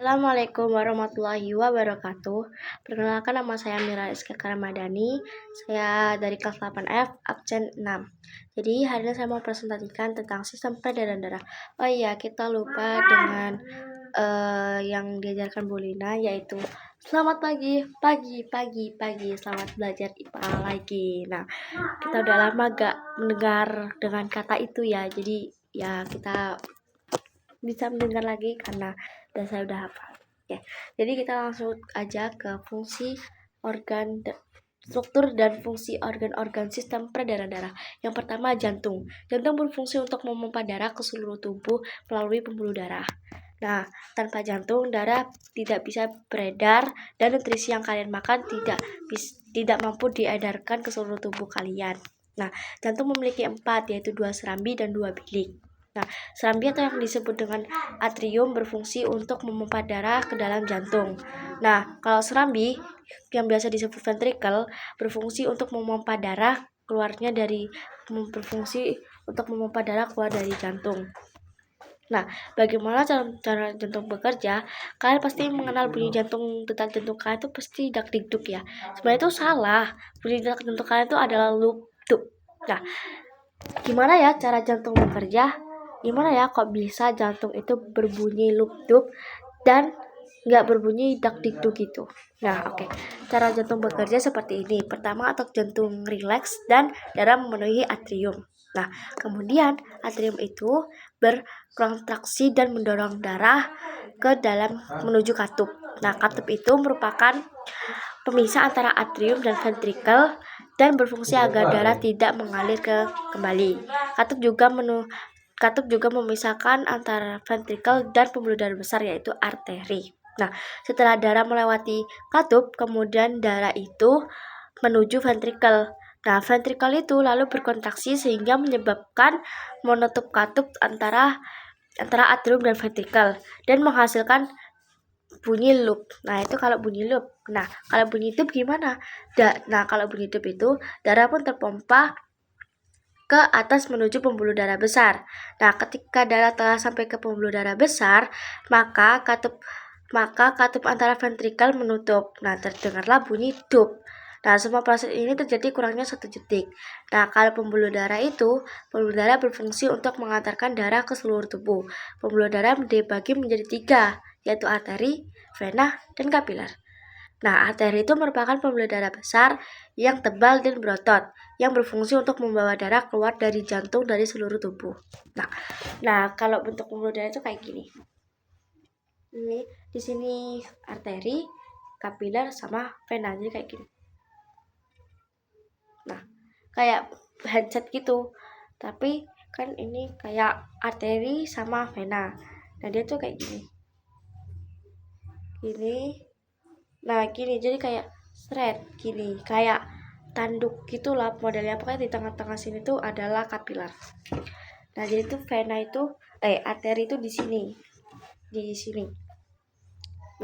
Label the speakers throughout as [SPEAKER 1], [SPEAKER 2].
[SPEAKER 1] Assalamualaikum warahmatullahi wabarakatuh. Perkenalkan, nama saya Mira Rizky Ramadhani. Saya dari kelas 8F, absen 6. Jadi hari ini saya mau presentasikan tentang sistem peredaran darah. Oh iya, kita lupa dengan yang diajarkan Bu Lina, yaitu selamat pagi, selamat belajar IPA lagi. Nah, kita udah lama gak mendengar dengan kata itu ya. Jadi ya kita bisa mendengar lagi karena saya udah hafal. Oke, jadi kita langsung aja ke struktur dan fungsi organ-organ sistem peredaran darah. Yang pertama, jantung. Jantung berfungsi untuk memompa darah ke seluruh tubuh melalui pembuluh darah. Nah, tanpa jantung, darah tidak bisa beredar dan nutrisi yang kalian makan tidak mampu diedarkan ke seluruh tubuh kalian. Nah, jantung memiliki 4, yaitu 2 serambi dan 2 bilik. Nah, serambi atau yang disebut dengan atrium berfungsi untuk memompa darah ke dalam jantung. Nah, kalau serambi yang biasa disebut ventricle berfungsi untuk memompa darah keluar dari jantung. Nah, bagaimana cara jantung bekerja? Kalian pasti mengenal bunyi detak jantung kalian itu pasti dak-dikduk ya. Sebenarnya itu salah. Bunyi detak jantung kalian itu adalah lup-dup. Nah, gimana ya cara jantung bekerja? Gimana ya kok bisa jantung itu berbunyi lup-dup dan nggak berbunyi dak-dikduk gitu? Nah, oke. Cara jantung bekerja seperti ini. Pertama, otot jantung rileks dan darah memenuhi atrium. Nah, kemudian atrium itu berkontraksi dan mendorong darah ke dalam menuju katup. Nah, katup itu merupakan pemisah antara atrium dan ventricle dan berfungsi agar darah tidak mengalir kembali. Katup juga memisahkan antara ventricle dan pembuluh darah besar, yaitu arteri. Nah, setelah darah melewati katup, kemudian darah itu menuju ventricle. Nah, ventricle itu lalu berkontraksi sehingga menyebabkan menutup katup antara atrium dan ventricle dan menghasilkan bunyi loop. Nah, itu kalau bunyi loop. Nah, kalau bunyi tube gimana? Kalau bunyi tube itu darah pun terpompa ke atas menuju pembuluh darah besar. Nah, ketika darah telah sampai ke pembuluh darah besar, maka katup antara ventrikel menutup. Nah, terdengarlah bunyi dup. Nah, semua proses ini terjadi kurangnya 1 detik. Nah, kalau pembuluh darah berfungsi untuk mengantarkan darah ke seluruh tubuh. Pembuluh darah dibagi menjadi 3, yaitu arteri, vena, dan kapiler. Nah, arteri itu merupakan pembuluh darah besar yang tebal dan berotot, yang berfungsi untuk membawa darah keluar dari jantung dari seluruh tubuh. Nah, kalau bentuk pembuluh darah itu kayak gini. Ini di sini arteri, kapiler, sama vena, jadi kayak gini. Nah, kayak handset gitu. Tapi kan ini kayak arteri sama vena. Nah, dia tuh kayak gini. Nah, gini, jadi kayak thread gini, kayak tanduk gitulah modelnya. Pokoknya di tengah-tengah sini tuh adalah kapiler. Nah, jadi tuh arteri itu di sini.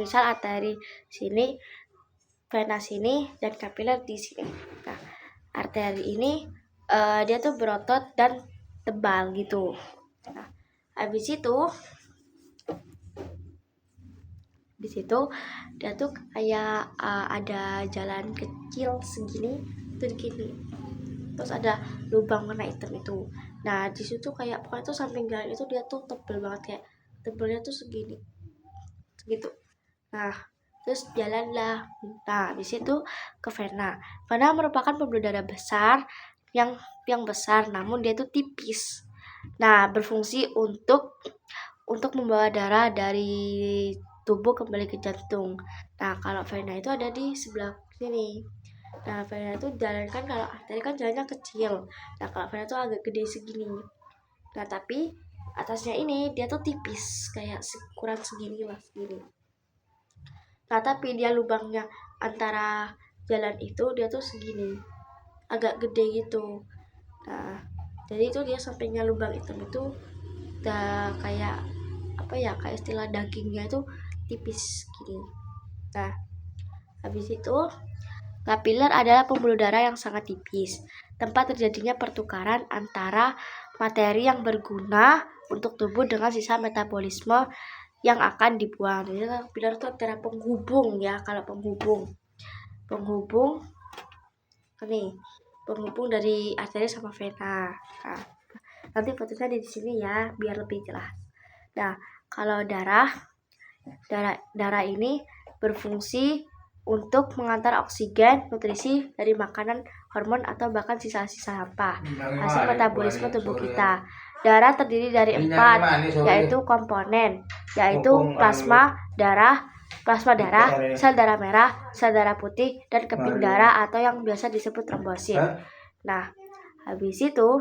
[SPEAKER 1] Misal arteri sini, vena sini, dan kapiler di sini. Nah, arteri ini dia tuh berotot dan tebal gitu. Nah, habis itu di situ dia tuh kayak ada jalan kecil segini tuh gini, terus ada lubang warna hitam itu. Nah, di situ kayak pokoknya tuh samping jalan itu dia tuh tebel banget, kayak tebelnya tuh segitu. Nah, terus jalanlah. Nah, di situ ke vena. Vena merupakan pembuluh darah besar yang besar, namun dia tuh tipis. Nah, berfungsi untuk membawa darah dari tubuh kembali ke jantung. Nah, kalau vena itu ada di sebelah sini. Nah, vena itu jalan kan, kalau arteri kan jalannya kecil. Nah, kalau vena itu agak gede segini. Nah, tapi atasnya ini dia tuh tipis, kayak kurang segini lah, segini. Nah, tapi dia lubangnya antara jalan itu dia tuh segini, agak gede gitu. Nah, jadi itu dia sampingnya lubang hitam itu udah kayak kayak istilah dagingnya itu tipis gini. Nah, habis itu kapiler adalah pembuluh darah yang sangat tipis, tempat terjadinya pertukaran antara materi yang berguna untuk tubuh dengan sisa metabolisme yang akan dibuang. Jadi kapiler itu antara penghubung ya. Kalau penghubung nih, penghubung dari arteri sama vena. Nah, nanti fotonya di sini ya biar lebih jelas. Nah, kalau darah ini berfungsi untuk mengantar oksigen, nutrisi dari makanan, hormon, atau bahkan sisa-sisa sampah hasil metabolisme tubuh kita. Darah terdiri dari 4, yaitu komponen, yaitu plasma darah, sel darah merah, sel darah putih, dan keping darah atau yang biasa disebut trombosit. Nah, habis itu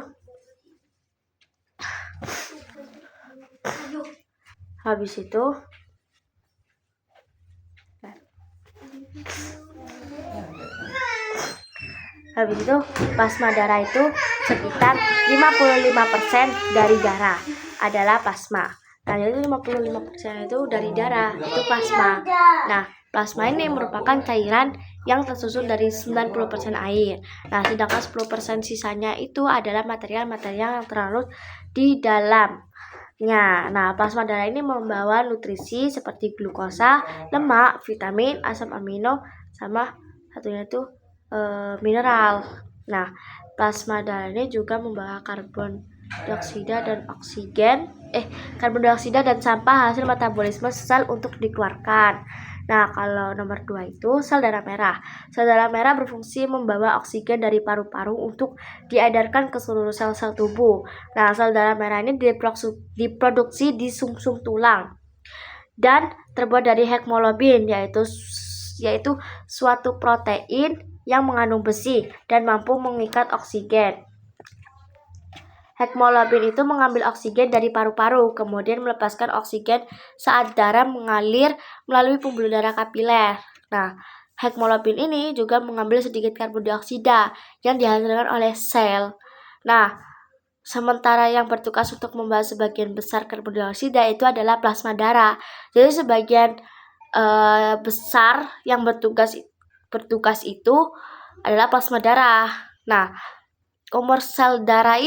[SPEAKER 1] plasma darah itu sekitar 55% dari darah adalah plasma. Nah, jadi 55% itu dari darah, itu plasma. Nah, plasma ini merupakan cairan yang tersusun dari 90% air. Nah, sedangkan 10% sisanya itu adalah material-material yang terlarut di dalamnya. Nah, plasma darah ini membawa nutrisi seperti glukosa, lemak, vitamin, asam amino, sama satunya itu mineral. Nah, plasma darah ini juga membawa karbon dioksida dan sampah hasil metabolisme sel untuk dikeluarkan. Nah, kalau nomor 2 itu sel darah merah. Sel darah merah berfungsi membawa oksigen dari paru-paru untuk diedarkan ke seluruh sel-sel tubuh. Nah, sel darah merah ini diproduksi di sumsum tulang dan terbuat dari hemoglobin, yaitu suatu protein yang mengandung besi dan mampu mengikat oksigen. Hemoglobin itu mengambil oksigen dari paru-paru, kemudian melepaskan oksigen saat darah mengalir melalui pembuluh darah kapiler. Nah, hemoglobin ini juga mengambil sedikit karbon dioksida yang dihasilkan oleh sel. Nah, sementara yang bertugas untuk membawa sebagian besar karbon dioksida itu adalah plasma darah. Jadi sebagian besar yang bertugas itu adalah plasma darah. Nah, umur sel darah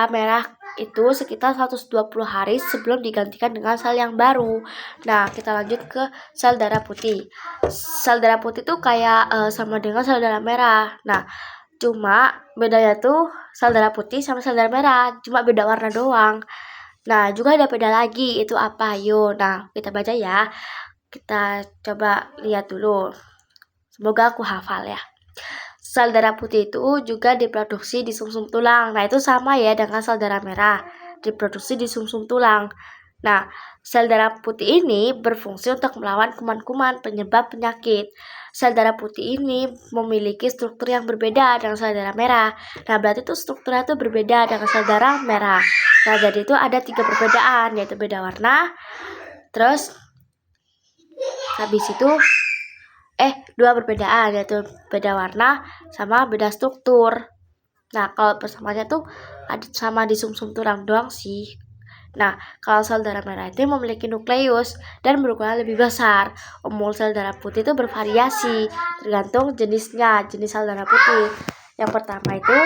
[SPEAKER 1] merah itu sekitar 120 hari sebelum digantikan dengan sel yang baru. Nah, kita lanjut ke sel darah putih. Sel darah putih itu kayak sama dengan sel darah merah. Nah, cuma bedanya tuh sel darah putih sama sel darah merah, cuma beda warna doang. Nah, juga ada beda lagi, itu apa? Yuk, nah kita baca ya. Kita coba lihat dulu. Semoga aku hafal ya. Sel darah putih itu juga diproduksi di sumsum tulang. Nah, itu sama ya dengan sel darah merah, diproduksi di sumsum tulang. Nah, sel darah putih ini berfungsi untuk melawan kuman-kuman penyebab penyakit. Sel darah putih ini memiliki struktur yang berbeda dengan sel darah merah. Nah, berarti itu strukturnya itu berbeda dengan sel darah merah. Nah, jadi itu ada 3 perbedaan, yaitu beda warna, terus habis itu 2 perbedaan, yaitu beda warna sama beda struktur. Nah, kalau persamaannya tuh ada sama di sumsum tulang doang sih. Nah, kalau sel darah merah itu memiliki nukleus dan berukuran lebih besar. Umur sel darah putih itu bervariasi tergantung jenisnya, jenis sel darah putih. Yang pertama itu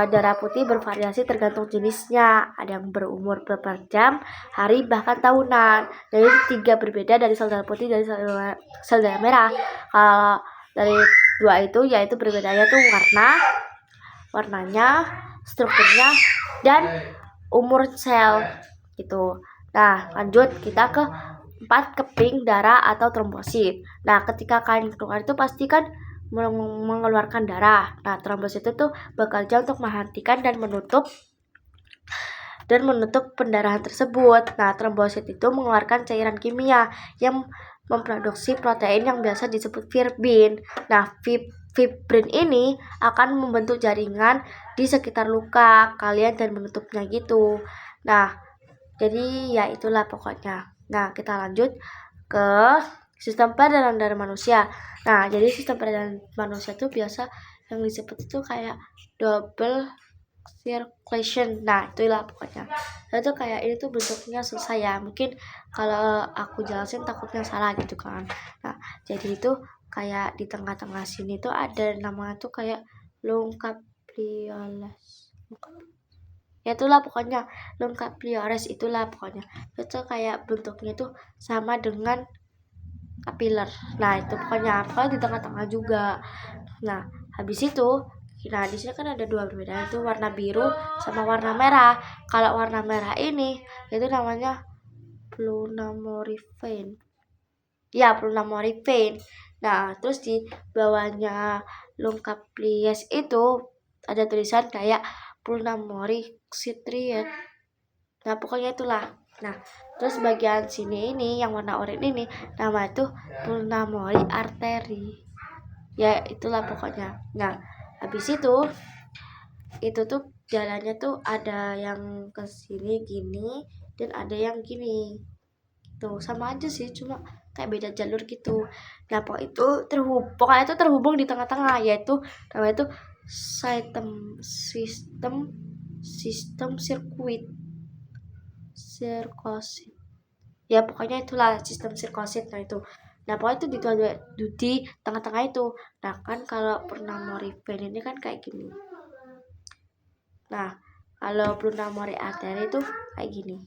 [SPEAKER 1] darah putih bervariasi tergantung jenisnya. Ada yang berumur beberapa jam, hari, bahkan tahunan. Jadi 3 berbeda dari sel darah putih dari sel darah merah. Kalau dari 2 itu yaitu berbedanya tuh warnanya, strukturnya, dan umur sel gitu. Nah, lanjut kita ke 4 keping darah atau trombosit. Nah, ketika kalian keluar itu pasti kan mengeluarkan darah. Nah, trombosit itu tuh bekerja untuk menghentikan dan menutup pendarahan tersebut. Nah, trombosit itu mengeluarkan cairan kimia yang memproduksi protein yang biasa disebut fibrin. Nah, fibrin ini akan membentuk jaringan di sekitar luka kalian dan menutupnya gitu. Nah, jadi ya itulah pokoknya. Nah, kita lanjut ke sistem peredaran darah manusia. Nah, jadi sistem peredaran manusia itu biasa yang disebut itu kayak double circulation. Nah, itulah pokoknya. Nah, itu kayak ini tuh bentuknya susah ya. Mungkin kalau aku jelasin takutnya salah gitu kan. Nah, jadi itu kayak di tengah-tengah sini tuh ada namanya tuh kayak longcaplioles. Ya itulah pokoknya leukopliores itulah pokoknya. Itu kayak bentuknya itu sama dengan kapiler. Nah, itu pokoknya di tengah-tengah juga. Nah, habis itu di sini kan ada dua perbedaan itu warna biru sama warna merah. Kalau warna merah ini itu namanya plumamorifane. Ya, plumamorifane. Nah, terus di bawahnya leukoplies itu ada tulisan kayak plumamoricitrate. Nah, pokoknya itulah. Nah, terus bagian sini ini yang warna oranye ini nama itu pulmonary artery. Ya, itulah pokoknya. Nah, habis itu tuh jalannya tuh ada yang ke sini gini dan ada yang gini. Tuh, sama aja sih, cuma kayak beda jalur gitu. Nah, pokoknya itu terhubung di tengah-tengah, yaitu namanya itu sistem sirkuit. Ya, pokoknya itulah sistem sirkuit. Nah, itu. Nah, pokoknya itu di tengah-tengah itu. Nah, kan kalau plumamorifane ini kan kayak gini. Nah, kalau plumamary artery itu kayak gini.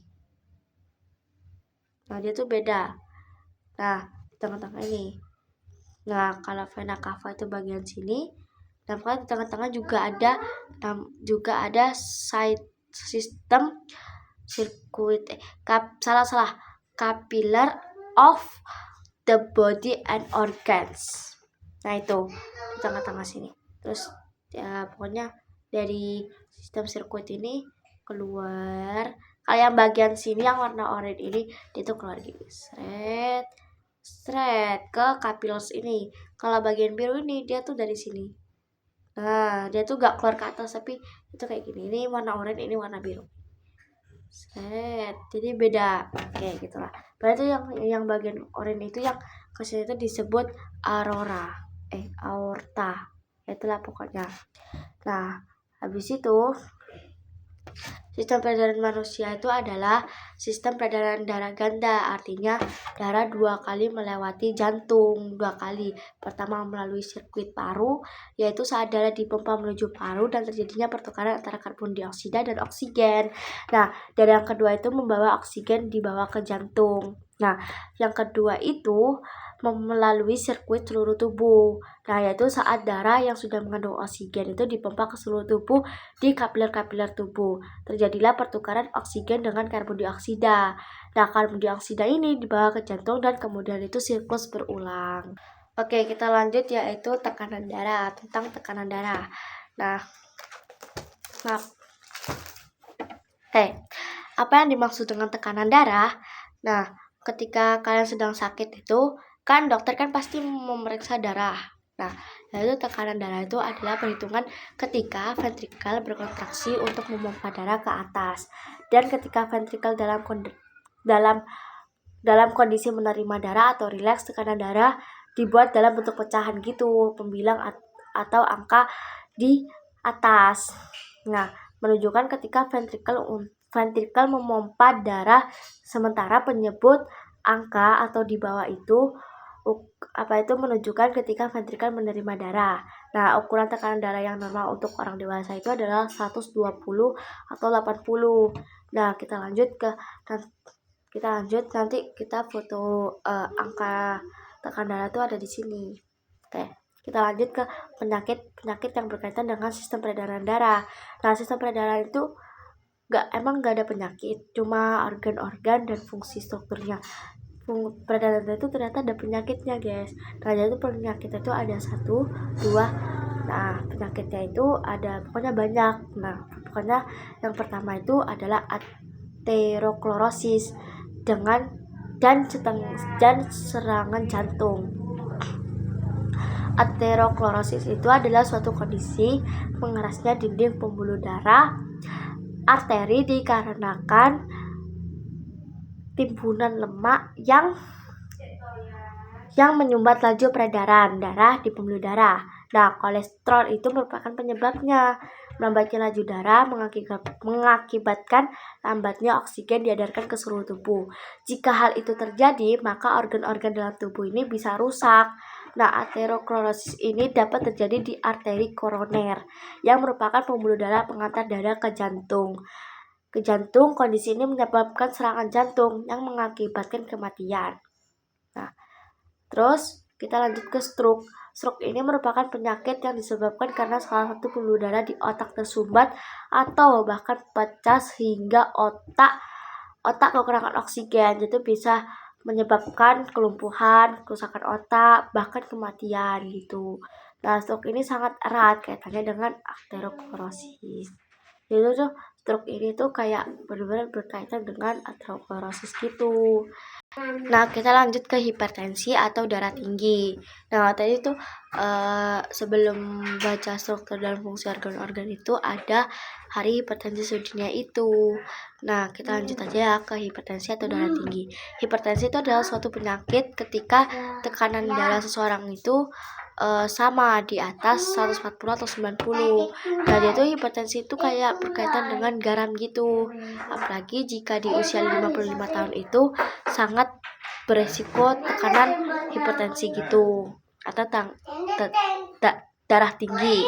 [SPEAKER 1] Nah, dia tuh beda. Nah, di tengah-tengah ini. Nah, kalau vena cava itu bagian sini. Nah, pokoknya di tengah-tengah juga ada sistem sirkuit. Capillary of the body and organs. Nah, itu di tengah-tengah sini. Terus ya pokoknya dari sistem sirkuit ini keluar. Kalau yang bagian sini yang warna oranye ini dia tuh keluar gini. Straight ke capillaries ini. Kalau bagian biru ini dia tuh dari sini. Nah, dia tuh gak keluar ke atas tapi itu kayak gini. Ini warna oranye, ini warna biru. Jadi beda kayak gitulah. Berarti yang bagian oranye itu yang kesini itu disebut aorta. Itulah pokoknya. Nah, habis itu sistem peredaran manusia itu adalah sistem peredaran darah ganda, artinya darah 2 kali melewati jantung, 2 kali. Pertama melalui sirkuit paru, yaitu saat darah dipompa menuju paru dan terjadinya pertukaran antara karbon dioksida dan oksigen. Nah, dari yang kedua itu membawa oksigen dibawa ke jantung. Nah, yang kedua itu melalui sirkuit seluruh tubuh. Nah, yaitu saat darah yang sudah mengandung oksigen itu dipompa ke seluruh tubuh di kapiler-kapiler tubuh. Terjadilah pertukaran oksigen dengan karbon dioksida. Nah, karbon dioksida ini dibawa ke jantung dan kemudian itu siklus berulang. Oke, kita lanjut yaitu tekanan darah, tentang tekanan darah. Nah, apa yang dimaksud dengan tekanan darah? Nah, ketika kalian sedang sakit itu, kan dokter kan pasti memeriksa darah. Nah, yaitu tekanan darah itu adalah perhitungan ketika ventrikel berkontraksi untuk memompa darah ke atas dan ketika ventrikel dalam kondisi menerima darah atau rileks, tekanan darah dibuat dalam bentuk pecahan gitu, pembilang atau angka di atas. Nah, menunjukkan ketika ventrikel memompa darah, sementara penyebut angka atau di bawah itu menunjukkan ketika ventrikel menerima darah. Nah, ukuran tekanan darah yang normal untuk orang dewasa itu adalah 120 atau 80. Nah, kita lanjut nanti kita foto angka tekanan darah itu ada di sini. Oke, kita lanjut ke penyakit yang berkaitan dengan sistem peredaran darah. Nah, sistem peredaran itu gak ada penyakit, cuma organ-organ dan fungsi strukturnya. Peredaran darah itu ternyata ada penyakitnya, guys. Nah, jadi penyakitnya itu ada 1, 2. Nah, penyakitnya itu ada pokoknya banyak. Nah, pokoknya yang pertama itu adalah aterosklorosis dan serangan jantung. Aterosklorosis itu adalah suatu kondisi mengerasnya dinding pembuluh darah arteri dikarenakan timbunan lemak yang menyumbat laju peredaran darah di pembuluh darah. Nah, kolesterol itu merupakan penyebabnya. Melambatnya laju darah mengakibatkan lambatnya oksigen diedarkan ke seluruh tubuh. Jika hal itu terjadi, maka organ-organ dalam tubuh ini bisa rusak. Nah, aterosklorosis ini dapat terjadi di arteri koroner yang merupakan pembuluh darah pengantar darah ke jantung. ke jantung. Kondisi ini menyebabkan serangan jantung yang mengakibatkan kematian. Nah, terus kita lanjut ke stroke. Stroke ini merupakan penyakit yang disebabkan karena salah satu pembuluh darah di otak tersumbat atau bahkan pecah sehingga otak kekurangan oksigen. Itu bisa menyebabkan kelumpuhan, kerusakan otak, bahkan kematian gitu. Nah, stroke ini sangat erat kaitannya dengan aterosklerosis. Jadi tuh stroke ini tuh kayak benar-benar berkaitan dengan aterosklerosis gitu. Nah, kita lanjut ke hipertensi atau darah tinggi. Nah, tadi tuh sebelum baca struktur dan fungsi organ-organ itu ada hari hipertensi sedunia itu. Nah, kita lanjut aja ya ke hipertensi atau darah tinggi. Hipertensi itu adalah suatu penyakit ketika tekanan darah seseorang itu sama di atas 140 atau 90. Nah, dia tuh hipertensi itu kayak berkaitan dengan garam gitu. Apalagi jika di usia 55 tahun itu sangat beresiko tekanan hipertensi gitu atau darah tinggi.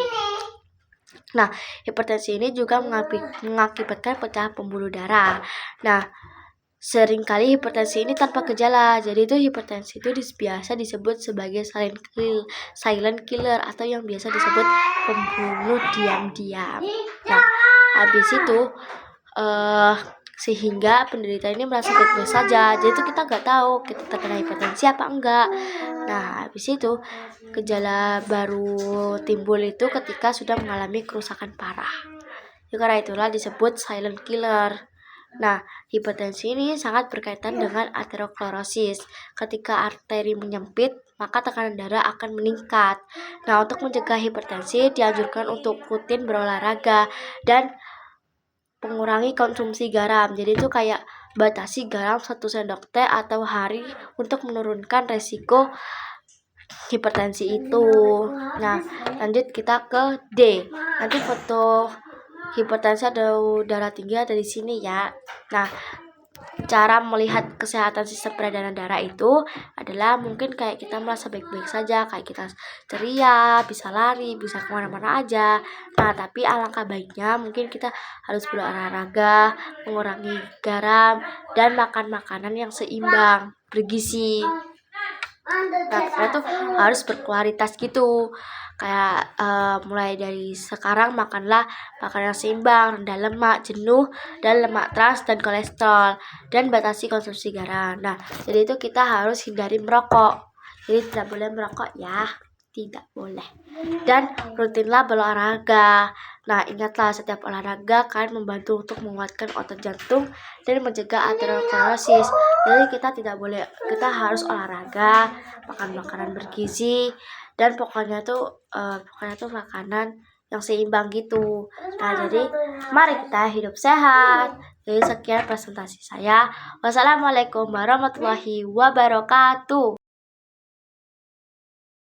[SPEAKER 1] Nah, hipertensi ini juga mengakibatkan pecah pembuluh darah. Nah, seringkali hipertensi ini tanpa gejala. Jadi itu hipertensi itu biasa disebut sebagai silent killer atau yang biasa disebut pembunuh diam-diam. Nah, habis itu sehingga penderita ini merasa baik-baik saja. Jadi itu kita nggak tahu kita terkena hipertensi apa enggak. Nah, habis itu gejala baru timbul itu ketika sudah mengalami kerusakan parah. Karena itulah disebut silent killer. Nah, hipertensi ini sangat berkaitan dengan aterosklerosis. Ketika arteri menyempit, maka tekanan darah akan meningkat. Nah, untuk mencegah hipertensi dianjurkan untuk rutin berolahraga dan mengurangi konsumsi garam. Jadi itu kayak batasi garam 1 sendok teh atau hari untuk menurunkan resiko hipertensi itu. Nah, lanjut kita ke D. Nanti foto hipertensi atau darah tinggi ada di sini ya. Nah, cara melihat kesehatan sistem peredaran darah itu adalah mungkin kayak kita merasa baik-baik saja, kayak kita ceria, bisa lari, bisa kemana-mana aja. Nah, tapi alangkah baiknya mungkin kita harus berolahraga, mengurangi garam, dan makan makanan yang seimbang, bergizi. Nah, kita tuh harus berkualitas gitu. Kayak mulai dari sekarang makanlah makanan yang seimbang, rendah lemak, jenuh, dan lemak trans dan kolesterol, dan batasi konsumsi garam. Nah, jadi itu kita harus hindari merokok. Jadi tidak boleh merokok ya, tidak boleh. Dan rutinlah berolahraga. Nah, ingatlah setiap olahraga kan membantu untuk menguatkan otot jantung dan mencegah aterosklerosis. Jadi kita harus olahraga, makan makanan bergizi, dan pokoknya tuh makanan yang seimbang gitu. Nah, jadi mari kita hidup sehat. Jadi sekian presentasi saya. Wassalamualaikum warahmatullahi wabarakatuh.